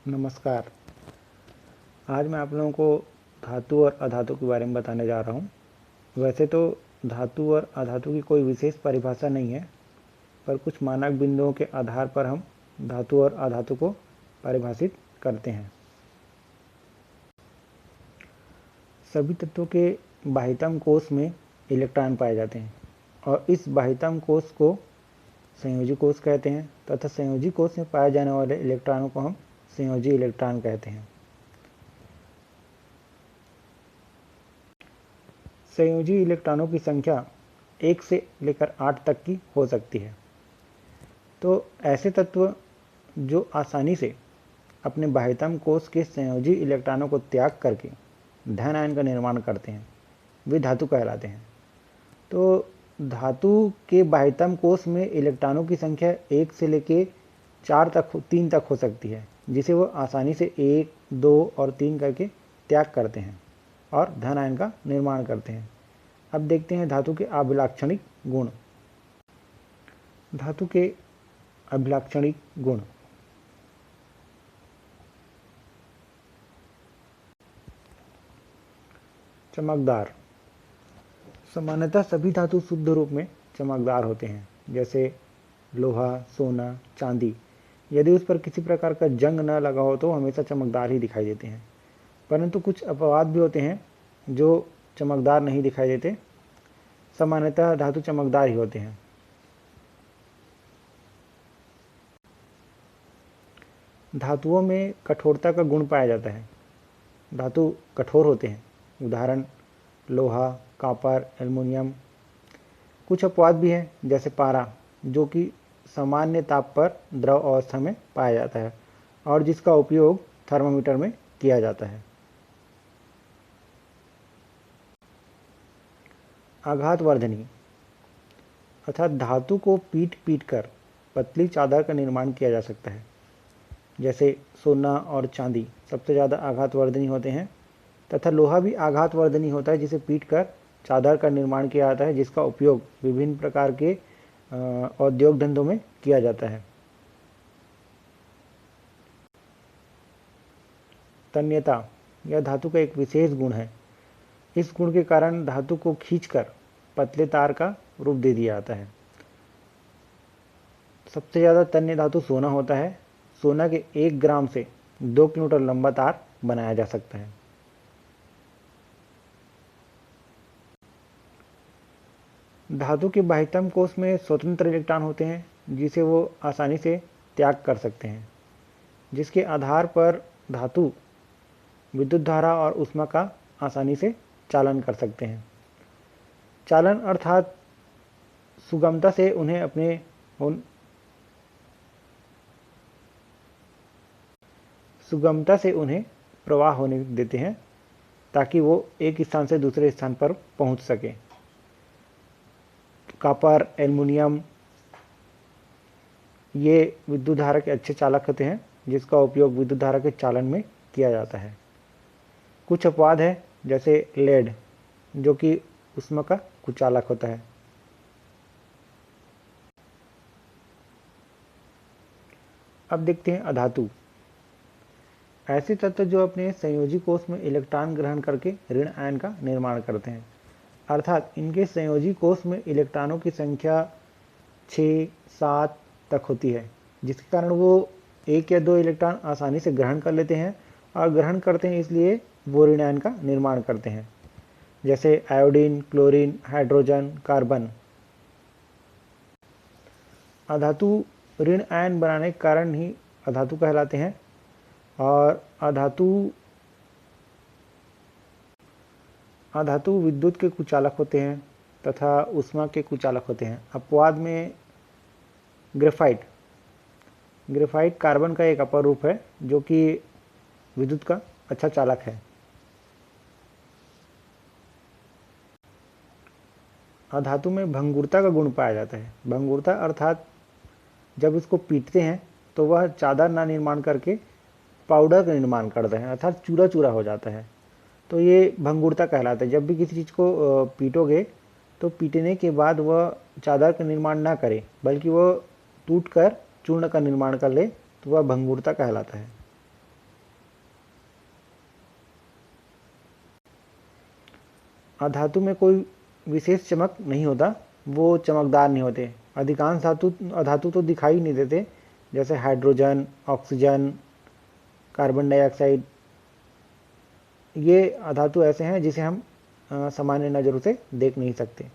नमस्कार। आज मैं आप लोगों को धातु और अधातु के बारे में बताने जा रहा हूँ। वैसे तो धातु और अधातु की कोई विशेष परिभाषा नहीं है, पर कुछ मानक बिंदुओं के आधार पर हम धातु और अधातु को परिभाषित करते हैं। सभी तत्वों के बाह्यतम कोश में इलेक्ट्रॉन पाए जाते हैं और इस बाह्यतम कोश को संयोजी कोश कहते हैं तथा संयोजी कोश में पाए जाने वाले इलेक्ट्रॉनों को हम संयोजी इलेक्ट्रॉन कहते हैं। संयोजी इलेक्ट्रॉनों की संख्या 1 से लेकर 8 तक की हो सकती है। तो ऐसे तत्व जो आसानी से अपने बाह्यतम कोश के संयोजी इलेक्ट्रॉनों को त्याग करके धन आयन का निर्माण करते हैं, वे धातु कहलाते हैं। तो धातु के बाह्यतम कोश में इलेक्ट्रॉनों की संख्या 1 से लेकर 3 तक हो सकती है, जिसे वो आसानी से 1, 2 और 3 करके त्याग करते हैं और धन आयन का निर्माण करते हैं। अब देखते हैं धातु के अभिलाक्षणिक गुण। धातु के अभिलाक्षणिक गुण। चमकदार। सामान्यतः सभी धातु शुद्ध रूप में चमकदार होते हैं, जैसे लोहा, सोना, चांदी। यदि उस पर किसी प्रकार का जंग न लगा हो तो हमेशा चमकदार ही दिखाई देते हैं। परंतु कुछ अपवाद भी होते हैं जो चमकदार नहीं दिखाई देते। सामान्यतः धातु चमकदार ही होते हैं। धातुओं में कठोरता का गुण पाया जाता है। धातु कठोर होते हैं, उदाहरण लोहा, कॉपर, एल्युमिनियम। कुछ अपवाद भी हैं, जैसे पारा, जो कि सामान्य ताप पर द्रव अवस्था में पाया जाता है और जिसका उपयोग थर्मामीटर में किया जाता है। आघातवर्धनी अर्थात धातु को पीट कर पतली चादर का निर्माण किया जा सकता है। जैसे सोना और चांदी सबसे ज़्यादा आघातवर्धनी होते हैं तथा लोहा भी आघातवर्धनी होता है, जिसे पीट कर चादर का निर्माण किया जाता है, जिसका उपयोग विभिन्न प्रकार के औद्योगिक धंधों में किया जाता है। तन्यता यह धातु का एक विशेष गुण है। इस गुण के कारण धातु को खींचकर पतले तार का रूप दे दिया जाता है। सबसे ज़्यादा तन्य धातु सोना होता है। सोना के 1 ग्राम से 2 किलोमीटर लंबा तार बनाया जा सकता है। धातु के बाह्यतम कोश में स्वतंत्र इलेक्ट्रॉन होते हैं, जिसे वो आसानी से त्याग कर सकते हैं, जिसके आधार पर धातु विद्युत धारा और ऊष्मा का आसानी से चालन कर सकते हैं। चालन अर्थात सुगमता से उन्हें प्रवाह होने देते हैं, ताकि वो एक स्थान से दूसरे स्थान पर पहुंच सके। कॉपर, एल्युमिनियम ये विद्युत धारा के अच्छे चालक होते हैं, जिसका उपयोग विद्युत धारा के चालन में किया जाता है। कुछ अपवाद है, जैसे लेड, जो कि ऊष्मा का कुचालक होता है। अब देखते हैं अधातु। ऐसे तत्व जो अपने संयोजी कोश में इलेक्ट्रॉन ग्रहण करके ऋण आयन का निर्माण करते हैं, अर्थात इनके संयोजी कोश में इलेक्ट्रॉनों की संख्या 6, 7 तक होती है, जिसके कारण वो 1 या 2 इलेक्ट्रॉन आसानी से ग्रहण कर लेते हैं और ग्रहण करते हैं, इसलिए वो ऋण आयन का निर्माण करते हैं, जैसे आयोडीन, क्लोरीन, हाइड्रोजन, कार्बन। अधातु ऋण आयन बनाने के कारण ही अधातु कहलाते हैं और अधातु विद्युत के कुचालक होते हैं तथा ऊष्मा के कुचालक होते हैं। अपवाद में ग्रेफाइट कार्बन का एक अपर रूप है, जो कि विद्युत का अच्छा चालक है। अधातु में भंगुरता का गुण पाया जाता है। भंगुरता अर्थात जब इसको पीटते हैं तो वह चादर ना निर्माण करके पाउडर का निर्माण करता है, अर्थात चूरा चूरा हो जाता है। तो ये भंगुरता कहलाता है। जब भी किसी चीज़ को पीटोगे तो पीटने के बाद वह चादर का निर्माण ना करे, बल्कि वह टूट कर चूर्ण का निर्माण कर ले, तो वह भंगुरता कहलाता है। अधातु में कोई विशेष चमक नहीं होता, वो चमकदार नहीं होते। अधिकांश अधातु तो दिखाई नहीं देते, जैसे हाइड्रोजन, ऑक्सीजन, कार्बन डाइऑक्साइड। ये अधातु ऐसे हैं जिसे हम सामान्य नज़रों से देख नहीं सकते।